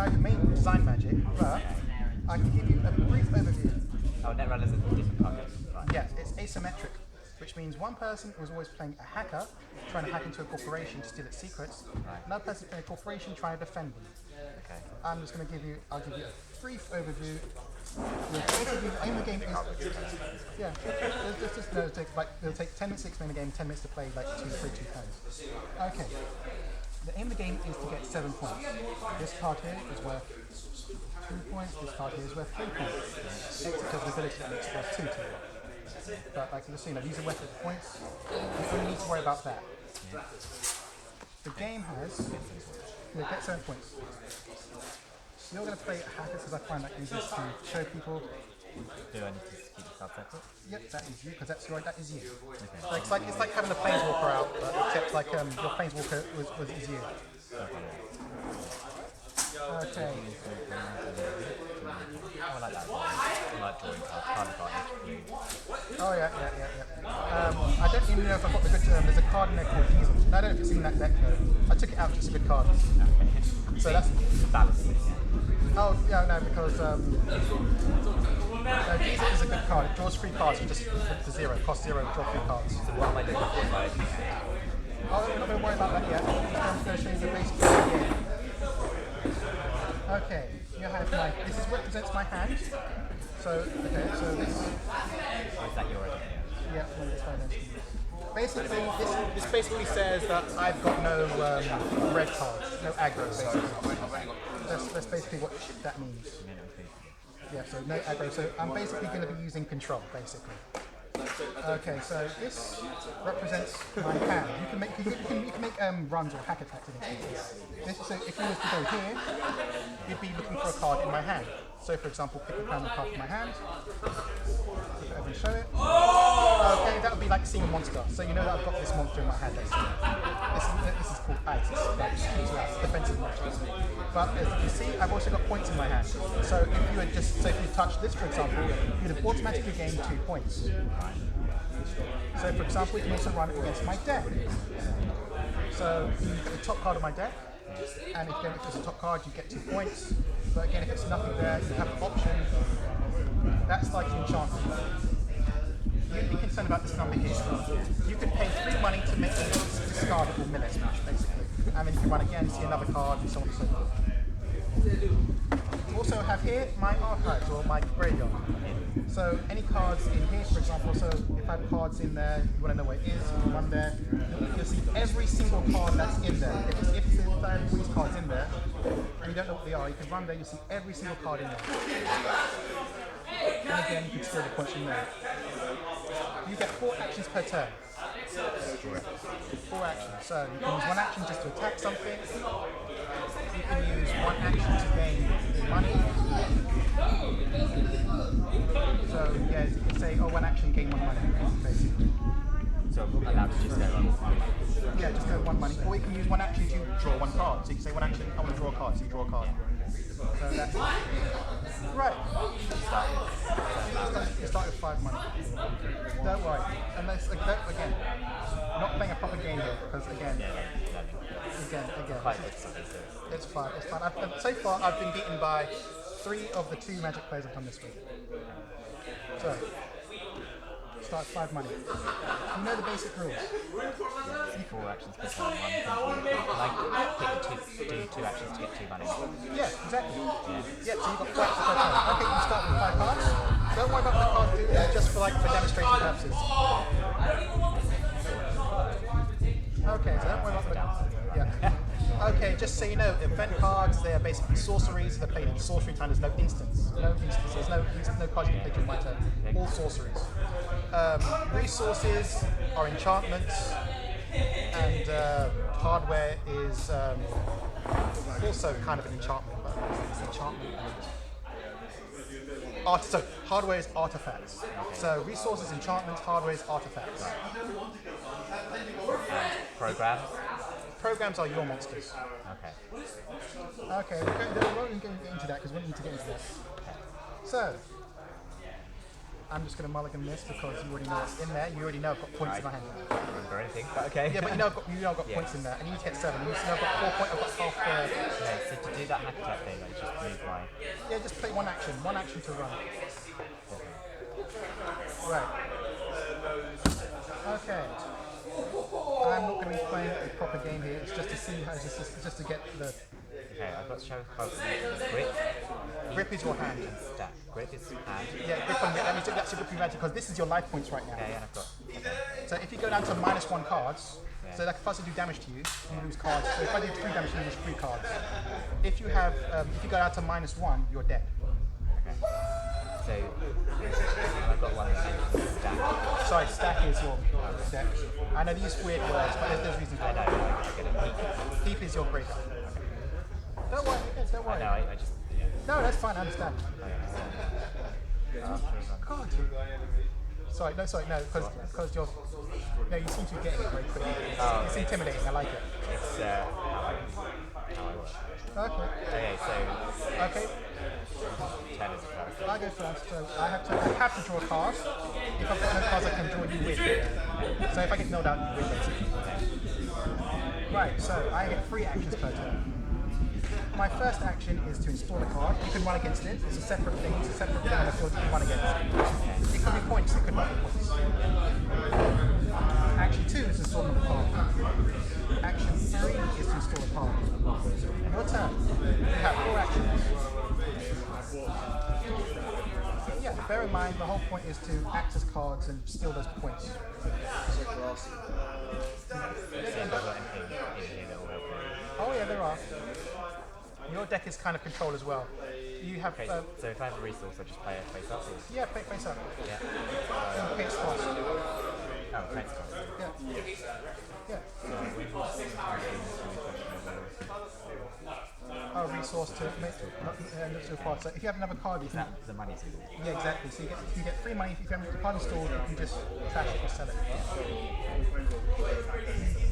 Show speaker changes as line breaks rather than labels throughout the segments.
dive the main design magic, but I can give you a brief overview.
Oh, Netrunner is a different target. Right.
Yes, it's asymmetric, which means one person was always playing a hacker, trying to hack into a corporation to steal its secrets.
Right.
Another person playing a corporation trying to defend them.
Okay.
I'm just going to give you, I'll give you a brief overview. Basically, the aim of the game is, yeah, it'll take 10 minutes to explain the game, 10 minutes to play like 3 turns. Okay, the aim of the game is to get 7 points. This card here is worth 2 points, this card here is worth 3 points. Except for the ability that makes it worth 2 to you. But like you'll see, these are worth points. You don't need to worry about that.
Yeah.
The game has, get 7 points. So you're going to play a hacker because I find that easiest to show people.
Do I need to keep the card separate?
Yep, that is you, because that is you.
Okay.
It's like having a planeswalker out, except like your planeswalker is you. Okay.
Oh, I like that. I like drawing cards. Card advantage.
Oh yeah. I don't even know if I've got the good there's a card in there called Diesel. I don't know if it's in that deck though. I took it out just a good card.
Okay.
So that's
balance.
Oh yeah, no, because Diesel is a good card. It draws 3 cards. You just for 0, cost 0, draw 3 cards.
So what am I looking for?
Oh, we're not going to worry about that yet. I'm going to show you the basic game. Okay, you have this represents my hand. So, okay, so this.
Oh, is that your idea?
Yeah, well, it's fine. Basically, this basically says that I've got no red cards, no aggro, basically. That's basically what that means. Yeah, so no aggro. So I'm basically going to be using control, basically. Okay, so this represents my hand. You can make runs or hack attacks against this. So if you were to go here, you'd be looking for a card in my hand. So for example, pick a random card from my hand. Flip it over and show it. Okay, that would be like seeing a monster. So you know that I've got this monster in my hand. This is called ice. It's like defensive monsters. But as you can see, I've also got points in my hand. So if you touch this, for example, you'd have automatically gained 2 points. So for example, you can also run it against my deck. So you get the top card of my deck, and if it's a top card, you get 2 points. But again, if it's nothing there, you have an option. That's like enchantment. You'd be concerned about this number here. You can pay 3 money to make a discardable millet smash, basically. And then you can run again, see another card, and so on and so forth. Also have here my archives, or my graveyard. So any cards in here, for example, so if I have cards in there, you want to know what it is, you can run there. You'll see every single card that's in there. If there are these cards in there, and you don't know what they are, you can run there, you'll see every single card in there. And again, you can steal the points from there. You get 4 actions per turn. 4 actions. So you can use 1 action just to attack something. You can use 1 action to gain money. So yeah, you can say, 1 action, gain 1 money, basically.
So allowed to just go on 1 money.
Yeah, just go 1 money. Or you can use 1 action to draw 1 card. So you can say 1 action, I want to draw a card, so you draw a card. So that's right. You start with 5 money. Don't worry. Unless again, not playing a proper game here, because again, it's fine. So far, I've been beaten by 3 of the 2 Magic players I've done this week. So, start 5 money. You know the basic rules.
4 actions per turn, 1 like do 2 actions to get 2 money.
Yeah, exactly. Yeah, so you've got 4 actions per turn. Okay, you start with 5 cards. Don't worry about the cards doing it, just for demonstration purposes. Okay, so don't worry about the Okay, just so you know, event cards, they are basically sorceries. They're played in sorcery time. There's no instance. There's no cards you can play during my turn. All sorceries. Resources are enchantments, and hardware is also kind of an enchantment, but it's enchantment. So hardware is artifacts. So resources, enchantments, hardware is artifacts.
Programs?
Programs are your monsters. Okay, we won't get into that because we need to get into that. So, I'm just going to mulligan this because you already know what's in there. You already know I've got points in my hand.
I don't remember anything, but okay.
Yeah, but you know I've got points in there, and you need to get 7. You know I've got 4 points. I've got half the.
Okay, so to do that hack attack thing, I just move my.
Yeah, just play one action to run. Right. Okay. I'm not going to be playing a proper game here. It's just to see how, just to get the.
Okay, I've got to show cards. Grip.
Grip is your hand.
And stack. Grip is hand.
Yeah, grip on. Let me take that super magic because this is your life points right now.
Yeah, I've got. Okay.
So if you go down to -1 cards, so that can first do damage to you, you lose cards. So if I do 3 damage, you lose 3 cards. If you have, if you go down to -1, you're dead.
Okay. So I've got one stack.
Sorry, stack is your deck. I know these weird words, but there's reasons why.
I know. I get it.
Heap is your graveyard. Don't worry, don't worry.
No, I just. Yeah.
No, that's fine. I understand. God. Sorry, no, because you're. No, you seem to be getting it very quickly. It's intimidating. I like it.
It's how I work.
Okay.
Okay, so.
Okay.
Turn is first.
I go first. So I have to draw a card. If I've got no cards, I can draw you win. So if I get milled out, you win basically. Right. So I get 3 actions per turn. My first action is to install a card. You can run against it. It's a separate thing. It's a separate thing on the field you can run against it. It could be points. It could not be points. Action 2 is to install another card. Action 3 is to install a card. Your turn. You have 4 actions. Yeah, bear in mind the whole point is to act as cards and steal those points. Oh yeah, there are. Your deck is kind of control as well. You have.
Okay, so if I have a resource, I just play it face up? Or?
Yeah, play it face up.
Yeah.
And face cost.
Oh, face cost.
Yeah. Yeah. A resource to make look to a card. So if you have another card, you can.
The money too.
Yeah, exactly. So you get free money if you have a card installed. You can just trash it or sell it.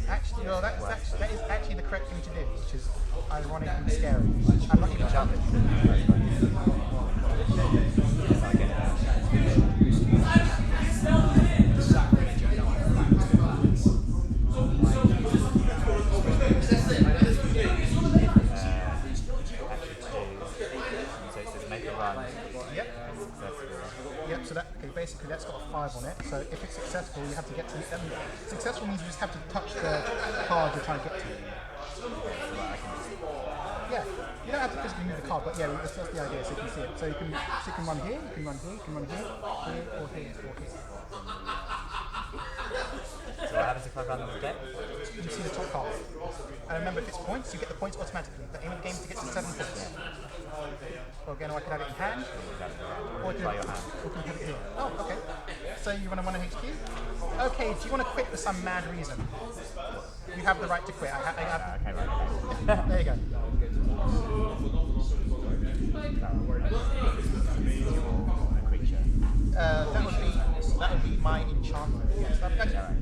Actually, no, that is actually the correct thing to do, which is ironic and scary. I'm not even jumping. Yep, so basically that's got a 5 on it. So if it's successful, you have to get to successful means you just have to touch the card you're trying to get to. Yeah, you don't have to physically move the card, but yeah, that's the idea, so you can see it. So you can run here, you can run here, you can run here, here, or here, or here.
So what happens if I run on the deck?
You see the top card. And remember, if it's points, you get the points automatically. The aim of the game is to get to 7 points. Or again, I can have it in hand, or
By your hand.
Or can have it here. Oh, okay. So you run a 1 HP? Okay, do you want to quit for some mad reason? You have the right to quit.
Okay, right.
There you go. That would be my enchantment. Yes,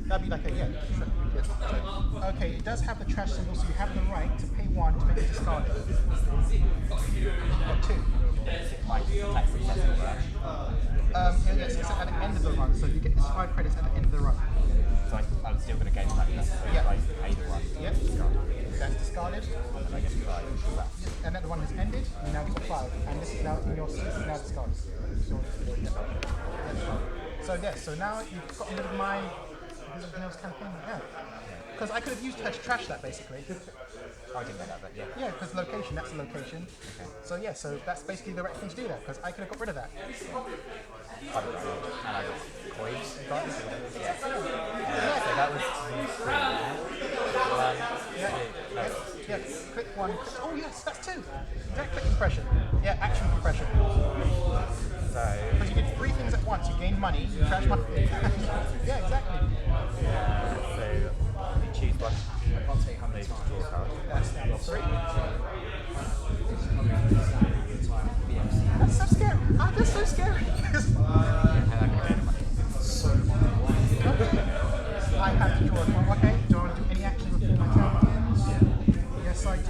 that'd be like a okay, it does have the trash symbol, so you have the right to pay 1 to make it discarded. Or 2. Yes, it's at the end of the run, so you get this 5 credits at the end of the run.
So I'm still going to gain back that. So
yeah.
I pay the 1.
Yep. That's discarded.
And I get 5.
And then the one has ended, you now get 5. And this is now in your system, now discarded. So yes, so now you've got rid of my campaign. Yeah. Because I could have used her to trash that basically.
I didn't know that, but yeah.
Yeah, because location, that's the location. Okay. So yeah, so that's basically the right thing to do there, because I could have got rid of that.
And I got coins. Yeah. So that was 3.
Yeah, click 1. Oh yes, that's 2. Direct click compression. Yeah, action compression.
So
because you did 3 things at once. You gained money, you trash money. Yeah, exactly.
So you choose one. I can't say how many draw cards.
That's 3. That's so scary. Ah, that's so scary. I have to draw a card. Okay, do I want to do any action before my turn? Yes, I do.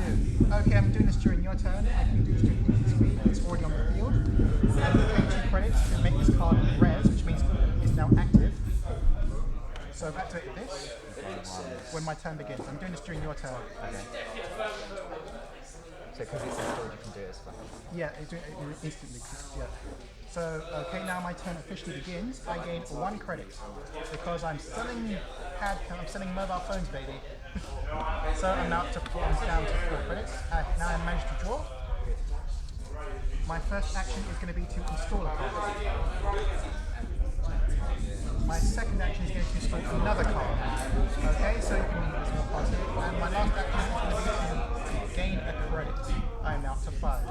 Okay, I'm doing this during your turn. I can do this during the screen. It's already on the field. And you pay 2 credits to make this card res, which now active. So I've activated this when my turn begins. I'm doing this during your turn.
Okay. So because it's installed, you can do it as well.
Yeah, it's doing it instantly. Yeah. So, okay, now my turn officially begins. I gain 1 credit because I'm selling mobile phones, baby. So I'm down to 4 credits. Now I managed to draw. My first action is going to be to install a card. My second action is going to install another card. Okay, so you can use more cards here. And my last action is going to be to gain a credit. I am now up to 5.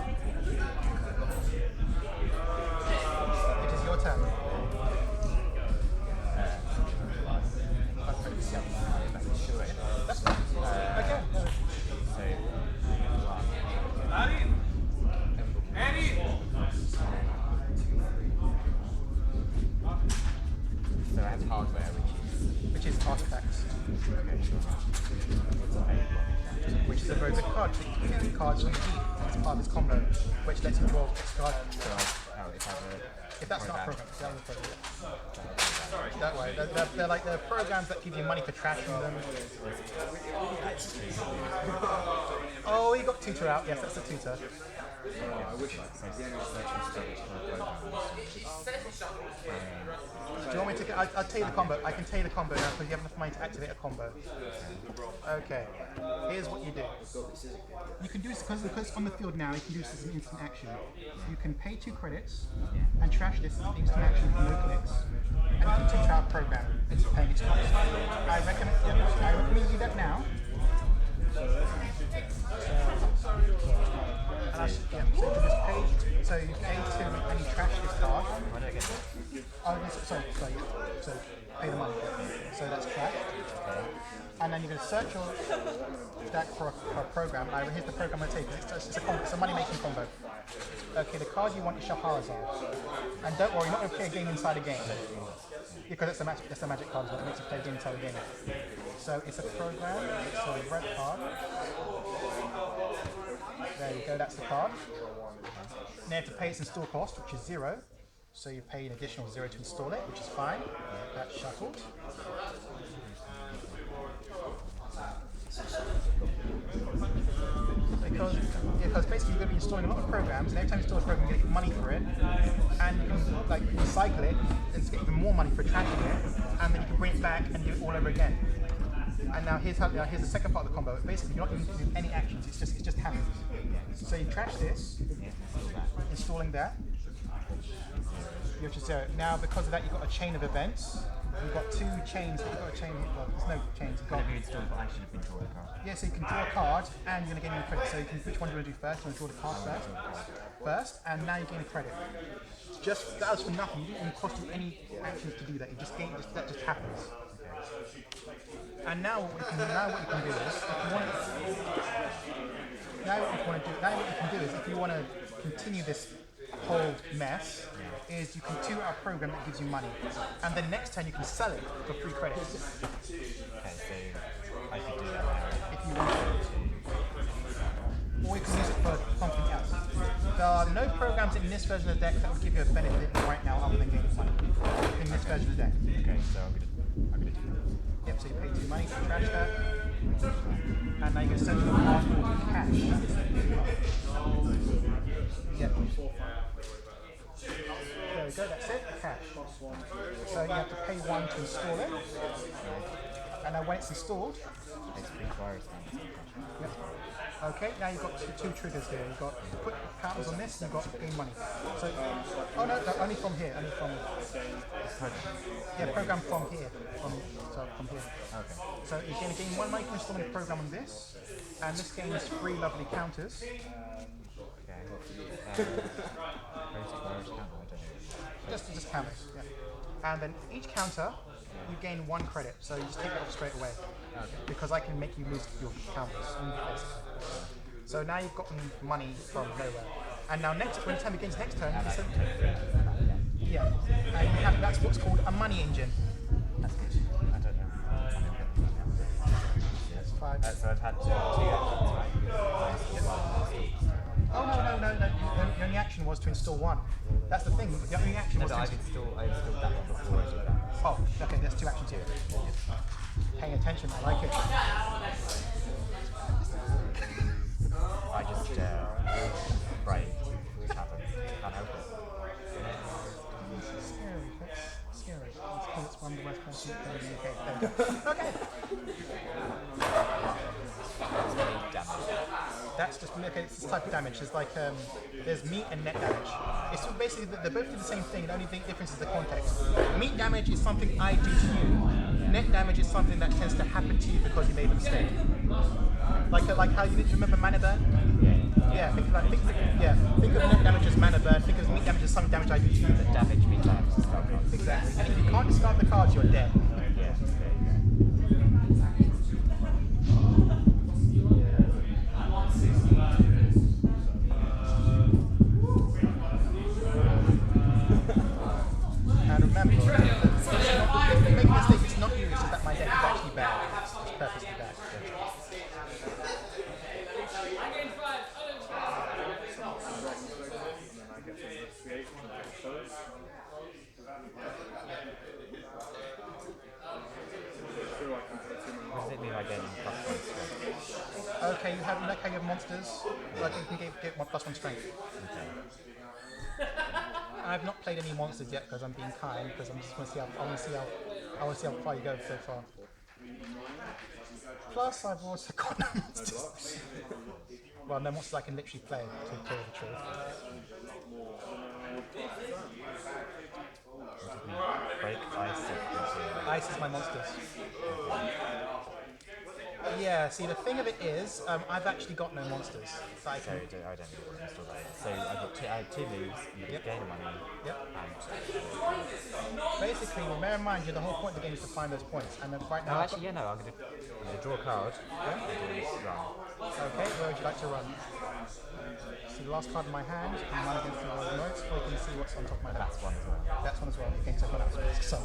It is your turn. That's fine. Okay.
So I have hardware,
Which is artifacts. Which is a very good card. So you can get cards from the heap as part of this combo, which lets you draw cards. If that's not a program, that was a program. That way, they're like the programs that give you money for trashing them. Oh, you got tutor out. Yes, that's a tutor. Do you want me to? I'll tell you the combo. I can tell you the combo now because you have enough money to activate a combo. Okay. Here's what you do. You can do this because on the field now. You can do this as an instant action. You can pay 2 credits and trash this as an instant action for no clicks. And you can tutor out program. It's paying its cost. I recommend you do that now. And so for this page, so you pay 2 and you trash this card. So pay the money. So that's trash. And then you're going to search your deck for a program. And here's the program I'm going to take. It's a money-making combo. Okay, the card you want is Shahrazad. And don't worry, you're not going to play a game inside a game. Because it's a magic card, so it makes you play a game inside a game. So it's a program, it's a red card. There you go, that's the card. Now you have to pay its install cost, which is 0. So you pay an additional 0 to install it, which is fine. That's shuffled. Because basically you're going to be installing a lot of programs, and every time you install a program, you're going to get money for it, and you can recycle it and get even more money for trashing it, and then you can bring it back and do it all over again. And now here's the second part of the combo. Basically, you're not going to do any actions. It just happens. So you trash this, installing that. Which is 0. Now because of that, you've got a chain of events. You've got 2 chains. You've got a chain. Well, there's no chains. You've got. Yeah, so you can draw a card, and you're going to gain a credit. So you can, which one do you want to do first? You want to draw the card first, and now you gain a credit. Just that was for nothing. You didn't even cost you any actions to do that. You just gain. That just happens. And now what you can do is, if you want to, now what you can do is, if you want to continue this whole mess, is you can tutor a program that gives you money, and then next turn you can sell it for 3 credits.
Okay, so I could do that now.
If you want to. Or you can use it for something else. There are no programs in this version of the deck that will give you a benefit right now other than gaining money in this version of the deck.
Okay, so I'm gonna do that.
Yep, so you pay 2 money to trash that. And now you can send them a card called cash. Yep. There we go, that's it, cash. So you have to pay 1 to install it. And now when it's installed, yep. Okay, now you've got two triggers here. You've got put counters on this, and you've got gain money. So, oh no, only from here, only from. Yeah, program from here, from here. Okay. So you're going to gain 1 money for installing the program on this, and this gains 3 lovely counters. Just counters, yeah. And then each counter, you gain 1 credit, so you just take it off straight away. Okay. Because I can make you lose your counters, basically. So now you've gotten money from nowhere. And now when the time begins next turn, yeah, and you have, that's what's called a money engine.
That's good. I don't know.
That's 5.
So I've had 2 actions, right?
Oh no. The only action was to install 1. That's the thing. The only action was
I've installed that one before I did that.
Oh, okay, there's 2 actions here. Paying attention, I like it.
I just, right, it happens. Can't help it.
This is scary, that's scary. It's because it's one of the worst person in the UK. There we go. Okay.
It's really damage.
That's just, okay, it's this type of damage. There's like, there's meat and net damage. It's basically, they both do the same thing, the only difference is the context. Meat damage is something I do to you. Net damage is something that tends to happen to you because you made a mistake. Like how you remember mana burn? Yeah, think of net damage as mana burn, think of meat damage as some damage I do to you.
The damage means I have to discard cards.
Exactly. And if you can't discard the cards, you're dead.
Yeah, there you go.
And remember, if you make a mistake, it's not you, it's just that my deck is actually bad. It's purposely bad.
What does it mean by getting +1 strength?
Okay, you have monsters, like you can get +1 strength.
Okay.
I've not played any monsters yet because I'm being kind, because I'm just going to see I want to see how far you go so far. Plus, I've also got no monsters. Well, no monsters I can literally play, to tell you the truth.
Break ice.
Ice is my monsters. Yeah, see, the thing of it is, I've actually got no monsters. So I
So
can,
I don't need to install that. So I had 2 moves, you
Yep.
gain money,
Yep.
and
Basically, bear in mind, the whole point of the game is to find those points. And then right now,
no, actually, yeah, no, I'm gonna draw a card. And do this run.
okay, where would you like to run? See the last card in my hand, and run against the roll notes, or you can see what's on top of my head.
That's one as well.
That's one as well. Okay, so I've got that. So,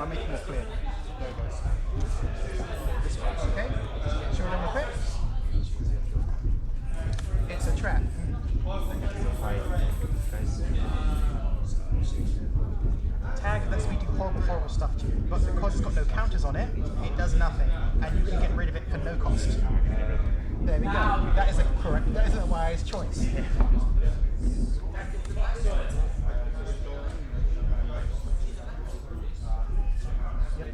I'm making it clear. There it goes. This one, okay? Show them real quick. It's a trap. Tag lets me do horrible stuff to you, but because it's got no counters on it, it does nothing, and you can get rid of it for no cost. There we go. That is a wise choice. Yep,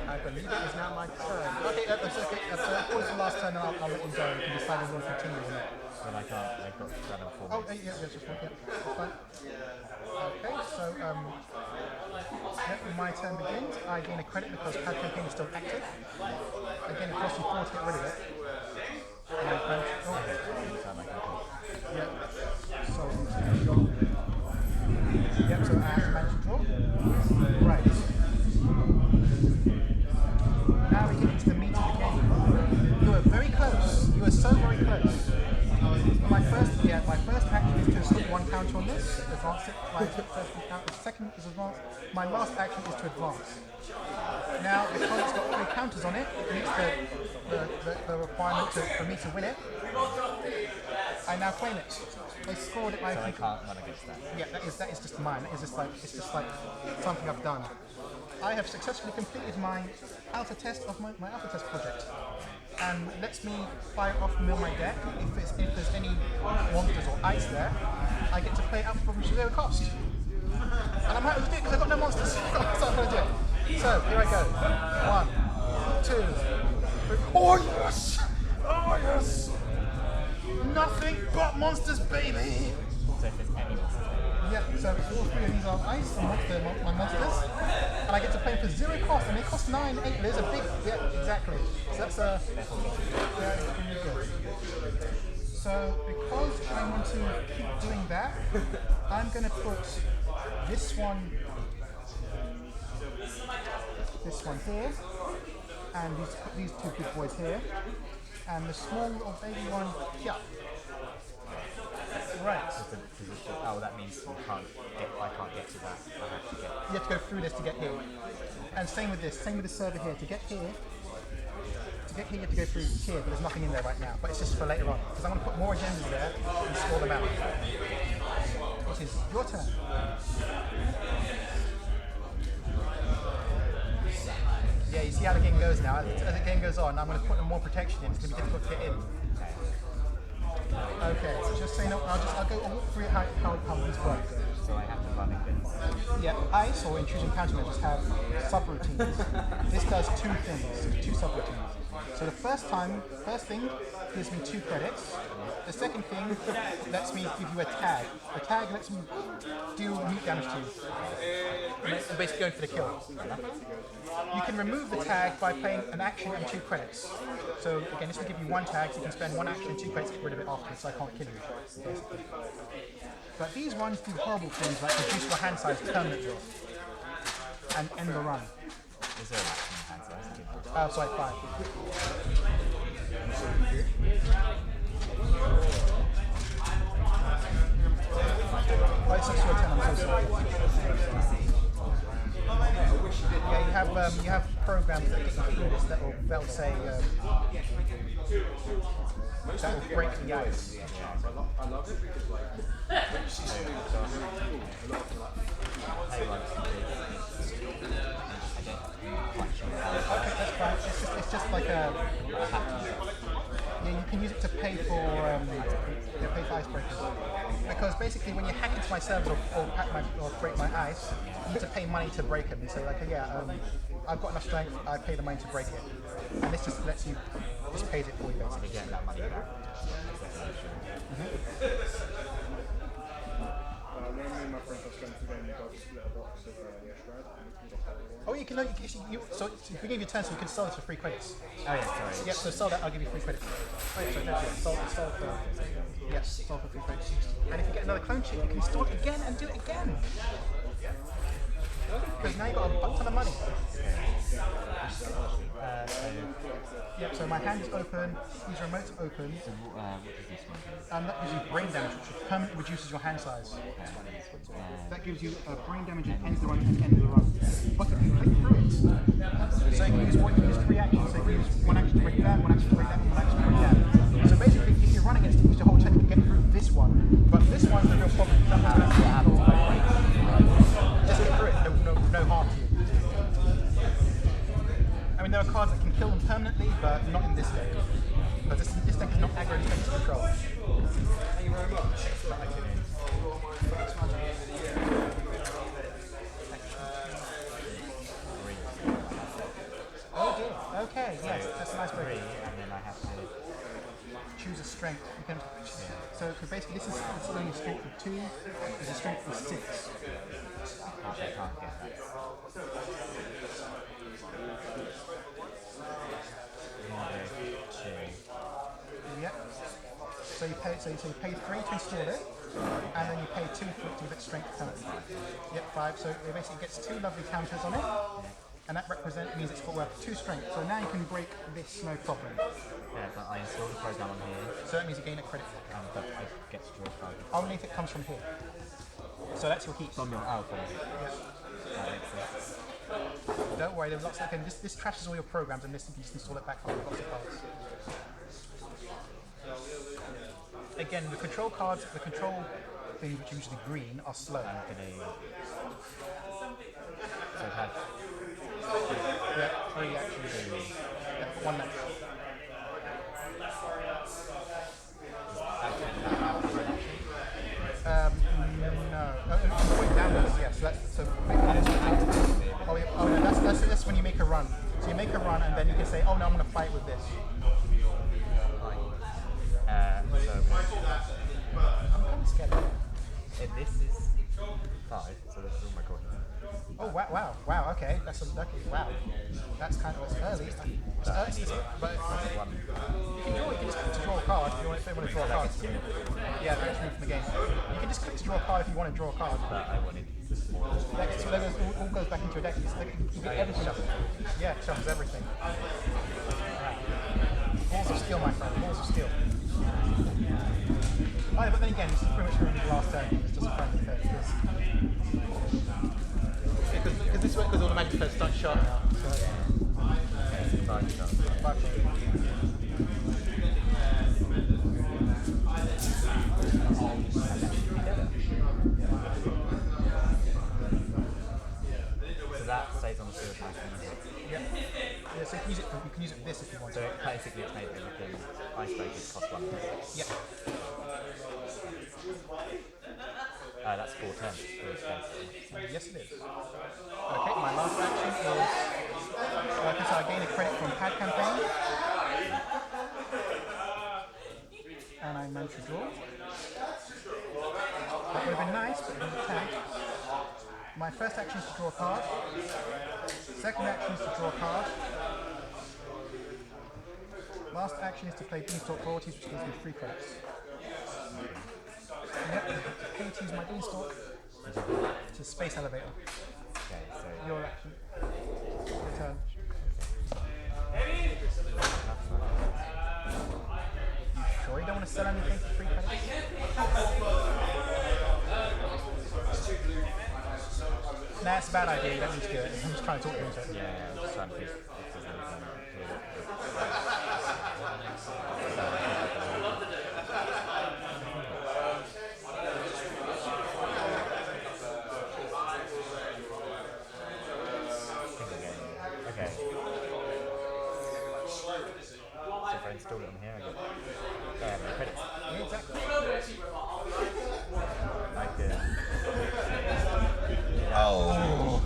I believe it is now my turn. Okay, that's okay. According to the last turn, I'll let you go. You can decide if you want to continue or not.
Well, I can't. I've got random form.
Oh, yeah, that's just one. Yeah, that's fine. Okay, so my turn begins. I gain a credit because pad campaign is still active. I gain a cost of 4 to get rid of it. And I punch. Oh, yeah. So, yep, so I have to manage to draw. Right. Now we get into the meat of the game. You were very close. You were so very close. My first action is to slip 1 counter on this, advance it. My first counter, the second is advance. My last action is to advance. Now, because it's got 3 counters on it, it meets the requirement for me to win it. I now claim it. They scored it.
So I can't run against that.
Yeah, that is just mine. It's just like something I've done. I have successfully completed my alpha test of my alpha test project, and lets me fire off mill my deck. If there's any monsters or ice there, I get to play out from 0 cost. And I'm happy to do it because I've got no monsters. So I'm going to do it. So here I go. 1, 2, 3. Oh yes! Oh yes! Nothing but monsters, baby!
So if there's any monsters there.
Yeah, so all 3 of these are ice, and my monsters. And I get to play for 0 cost, and they cost 9, 8. There's a big, yeah, exactly. So that's yeah, it's really good. So because I want to keep doing that, I'm going to put this one here, and these 2 big boys here, and the small little baby one here. Right.
Oh, that means I can't get to that. I have to get.
You have to go through this to get here. And same with this. Same with the server here. To get here, you have to go through here, but there's nothing in there right now. But it's just for later on, because I'm going to put more agendas there and store them out. Your turn. Yeah, you see how the game goes now. As the game goes on, I'm going to put more protection in. It's going to be difficult to get in. Okay, so just so you know, I'll walk through how these work.
So I have to run against.
Yeah, ice or intrusion countermeasures have subroutines. This does two things, two subroutines. So the first thing gives me 2 credits. The second thing lets me give you a tag. The tag lets me do meat damage to you. And basically going for the kill. You can remove the tag by playing an action and 2 credits. So again, this will give you 1 tag, so you can spend 1 action and 2 credits to get rid of it afterwards, so I can't kill you, basically. But these ones do horrible things like reduce your hand size permanently and end the run.
Is there an action in hand size?
Sorry, 5. Oh, it's your turn, I'm so sorry. Yeah, you have programs that get you through this they'll say that will break the ice.
I love it because like when you see something that's a lot of like
Okay, that's fine. It's just like a. Yeah, you can use it to pay for pay for icebreakers. Because basically, when you hack into my servers or break my ice, you need to pay money to break them. You say like, I've got enough strength, I pay the money to break it, and this just lets you pays it for you basically.
Get that money back.
when me and my friends are going to the game, we got split a box of Strad.
Oh, you can so at the beginning of your turn, so you can sell it for 3 credits.
Oh yeah, sorry.
Yep, so sell that, I'll give you 3 credits. Oh yeah, sorry, sell for, yes, sell for 3 credits. And if you get another clone chip, you can store it again and do it again. Because now you've got a butt ton of money. Yep, so my hand is open, these remotes are open.
So what does this one do?
That gives you brain damage, which permanently reduces your hand size. That gives you brain damage and ends the run and end the run. But if you click through it, so you can use 3 actions. So you can use 1 action to break that, 1 action to break that, 1 action to break that. So basically, if you run against it, use your whole turn to get through this one. But this one's the real problem. Just get through it, no harm to you. I mean, there are cards that can kill them permanently, but not in this deck. Because this deck is not aggro defense control.
Thank you very much.
Oh dear. Okay, yes, that's a nice break.
And then I have to
Choose a strength. You can. So basically, this is only a strength of 2. There's a strength of 6.
I can't get that.
Yep. So you pay 3 to install it, and then you pay 2 for it to give it strength penalty. Yep, 5. So it basically gets 2 lovely counters on it, and that means it's got worth 2 strength. So now you can break this no problem.
Yeah, but I install the program on here.
So that means you gain a credit.
But I get to draw a card.
Only if it comes from here. So that's your heat.
From your okay.
Yeah.
That makes sense.
Don't worry, there's lots of this trashes all your programs, and this you just install it back on lots of cards. Again, the control cards, the control things which are usually green, are slow.
I'm gonna. So it had
3 actions. Yeah, 1 action. No. Wait, downwards, yes. That's when you make a run. So you make a run and then you can say, oh no, I'm going to fight with this. I'm kind of scared of it.
And this is 5, so this is all my coins.
Oh wow, okay. Wow. That's kind of early. It's early, but you can just click to draw a card if you want to draw a card. Yeah, that's removed from the game. You can just click to draw a card if you want to draw a card.
But I wanted more.
So that all goes back into your deck. You get everything up. Yeah, it shuffles everything. Balls of steel, my friend. Balls of steel. Oh, but then again, this is pretty much ruining the last turn. It's just a friendly phase. Because this way, because all the magic cards start sharp now. So.
the field nice and easy.
Yeah. Yeah, so you can use it for this if you want
So
to.
basically it's made everything icebreakers cost 1.
Yeah.
That's 4 turns. It's very expensive.
Yes, it is. Okay, my last action is, like I said, I gain a credit from pad campaign, and I managed to draw. That would have been nice, but it didn't tag. My first action is to draw a card. Second action is to draw a card. Last action is to play Beanstalk Royalties, which gives me 3 credits. Yep, I need to use my Beanstalk to Space Elevator.
Okay, so
Your action. Your turn. You sure you don't want to sell anything for 3 credits? Nah, it's a bad idea, you don't need to do it. I'm just trying to talk you into it.
yeah, I was just trying to think if there's anything here. Okay. So if I install it on here, I get my credits.
Yeah, exactly.
Like
Oh.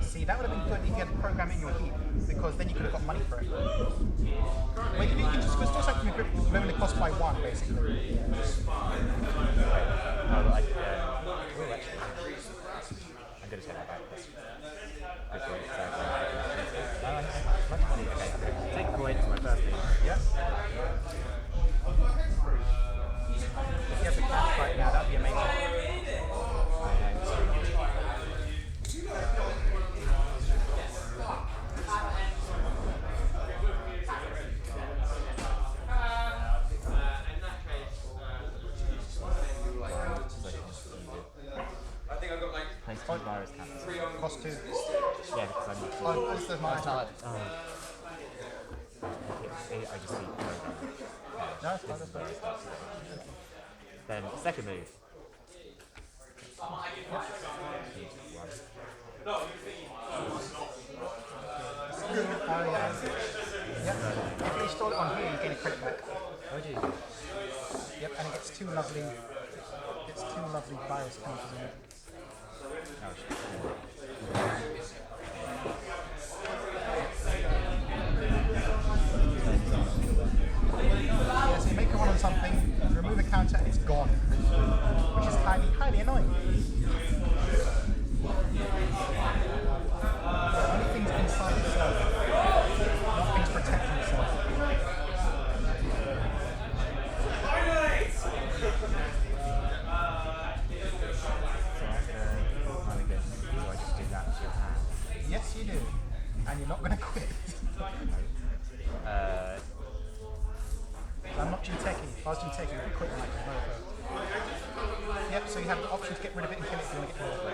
See, that would have been good if you had a program in your heap, because then you could have got money for it. Well, you can just store something lowering the cost by 1, basically.
oh, like, oh, actually, I'm going to take that back. That's good point. Okay. Take Void as my first thing.
Yeah. If you have the cash right now, that'd be amazing.
Place 2 virus caps.
Cost 2.
Yeah, because I'm not.
Oh, this is my card.
I just see program.
No, it's fine, that's fine.
Then second move.
Oh, yeah. Yep. If you install it on here, you gain a credit back.
Oh, gee.
Yep, and it gets 2 lovely virus counters in it.
Oh, shit.
Yeah, so you make a run on something, remove a counter, and it's gone. Which is highly annoying. Only things inside itself, not things protecting itself. Yes, you do. And you're not going to quit. I'm not G-Techie. If I was G-Techie, you'd be quitting like this motherfucker. Yep, so you have the option to get rid of it and kill it if you want to get rid of it.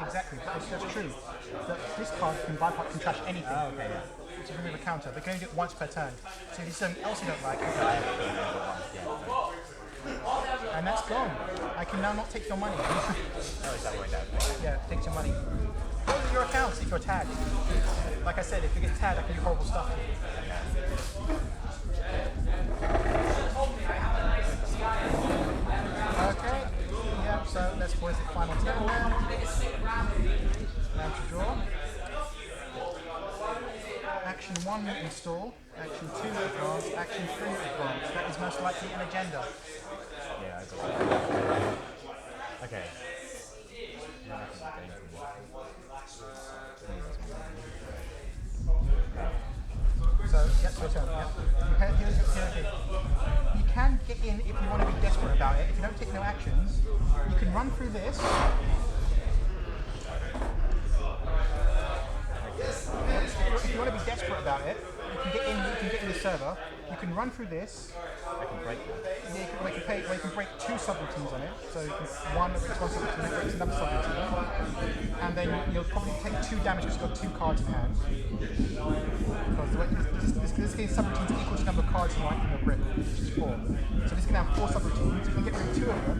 Exactly, that's true. This card can bypass, can trash anything.
Oh, okay, yeah.
To remove a counter. They can only do it once per turn. So if there's something else you don't like, and that's gone. I can now not take your money.
Oh, is that way down?
Yeah, it takes your money. Close your accounts if you're tagged. Like I said, if you get tagged, I can do horrible stuff to you. Okay. Yeah, so let's pause the final turn then. Now to draw. Action 1 install. Action 2 advance. Action 3 advance. That is most likely an agenda.
Yeah, I got it. Okay.
So, yes, your turn. Yep. Here's your You can get in if you want to be desperate about it. If you don't take no actions, you can run through this. If you want to be desperate about it, you can get in the server. You can run through this.
I can break that.
Yeah, you can break 2 subroutines on it. So you can, one that breaks one subroutine, that breaks another subroutine. And then you'll probably take 2 damage because you've got 2 cards in hand. Because the way, this case, subroutines equal to the number of cards you like in your grip, which is 4. So this can have 4 subroutines. You can get rid of 2 of them.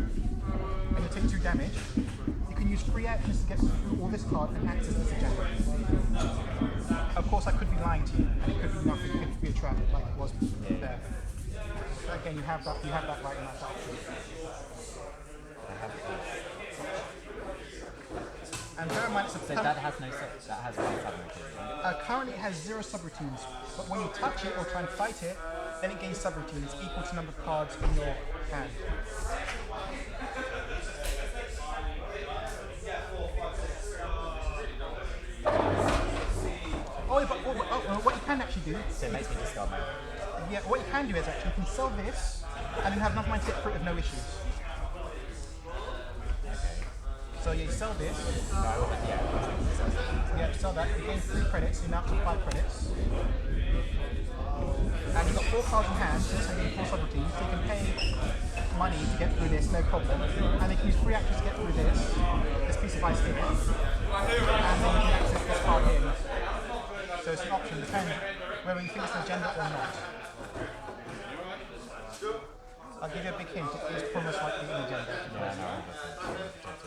and you take 2 damage, you can use free actions to get through all this card and access this agenda. Of course, I could be lying to you, and it could be nothing. It could be a trap, like it was there. But again, you have that right in that option. And bear in mind, it's a
So that has no that has no subroutine, right?
currently it has 0 subroutines, but when you touch it or try and fight it, then it gains subroutines equal to the number of cards in your hand. What you can actually do...
So it makes me discard my...
Yeah, what you can do is actually you can sell this and then have enough money to get through it with no issues. So you sell this. Yeah, sell that. You gain 3 credits, so you're now up to 5 credits. And you've got 4 cards in hand, so that's how you get 4 subroutines. So you can pay money to get through this, no problem. And you can use free actions to get through this piece of ice here. And then you can access this card here. So it's an option, depending whether you think it's an agenda or not. I'll give you a big hint, it is almost like the agenda.
Yeah, no, I'm just trying to...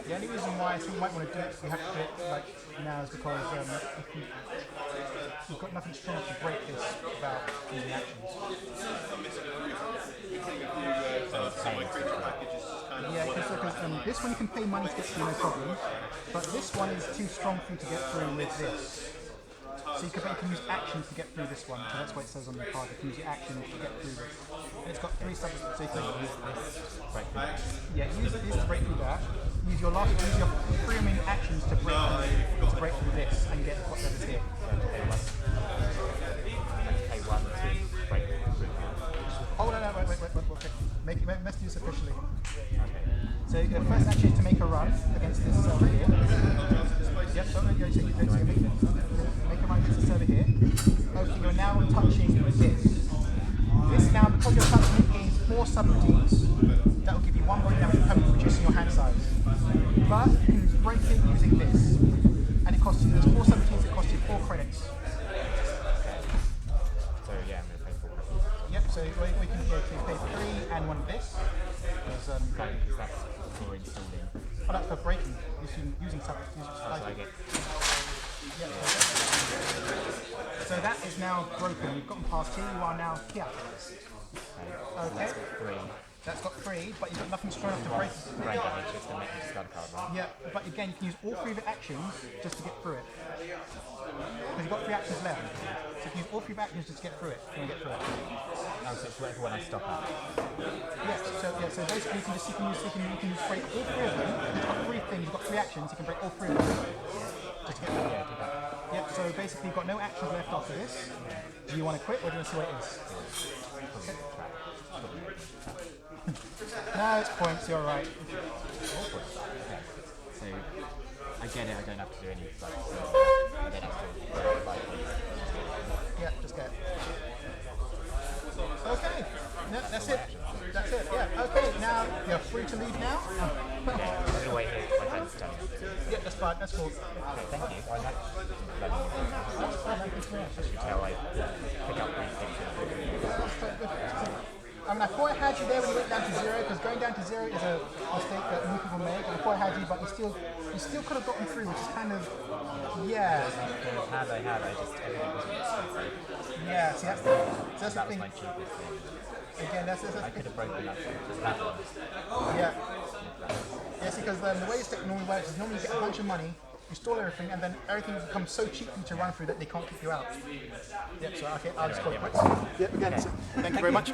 The only reason why I think you might want to do it, you have to do it like now, is because you've got nothing strong enough to break this without using actions. Yeah, because this one you can pay money to get through, no problem. But this one is too strong for you to get through with this. So you can use actions to get through this one, because that's what it says on the card. You can use your actions to get through this. And it's got 3 subs, so you can use this to break through that. Yeah, use this to break through that. Use your 3 remaining actions to break through this and get whatever's here.
Pay 1 to break through.
Oh no, wait. Let's do this officially. So your first action is to make a run against this server here. Yep, so make a run against this server here. Okay, you're now touching this. This now, because you're touching it, gains 4 subroutines. That will give you 1 body damage permanently, reducing your hand size. But you can break it using this. And it costs you, there's 4 subroutines, it costs you 4 credits.
So yeah, I'm going to pay 4 credits.
Yep, so we can pay 3 and 1 of this.
Because that's for installing.
Oh, that's for breaking, using subroutines.
I get...
Yep. So that is now broken. We've gotten past here, you are now here. Okay. That's got 3, but you've got nothing strong enough to break it.
Brain damage is to make you discard a card, right?
Yeah, but again, you can use all 3 of your actions just to get through it. Because you've got 3 actions left. So you can use all 3 actions just to get through it. You get through it.
Oh, so it's whatever when I stop it.
So basically you can use break all 3 of them. You've got 3 things, you've got 3 actions, you can break all 3 of them. Just to get through it.
Yeah, do that.
Yep, so basically you've got no actions left after this. Do you want to quit or do you want to see what it is? No, it's points, you're right.
All points. Okay. So I get it, I don't have to do any I don't have to
Yeah, just get it. Okay. No, that's it. That's it, yeah. Okay, now you're free to leave now.
I'm going to wait here for my friends to tell me.
Yeah, that's fine, that's cool.
Okay, thank you. I like learning you. As you tell, I pick up these things.
I mean, I thought I had you there when you went down to 0, because going down to 0 is a mistake that new people make. I thought I had you, but you still could have gotten through, which is kind of, yeah.
Had I just everything was stupid.
Yeah, see, that's the thing.
My cheapest thing.
Again, that's
I could have broken that one.
Yeah. Yeah, see, because the way it normally works is normally you get a bunch of money, you store everything, and then everything becomes so cheap for you to run through that they can't kick you out. Yep, so okay, I'll just call it quits. Yep, again, so thank you very much.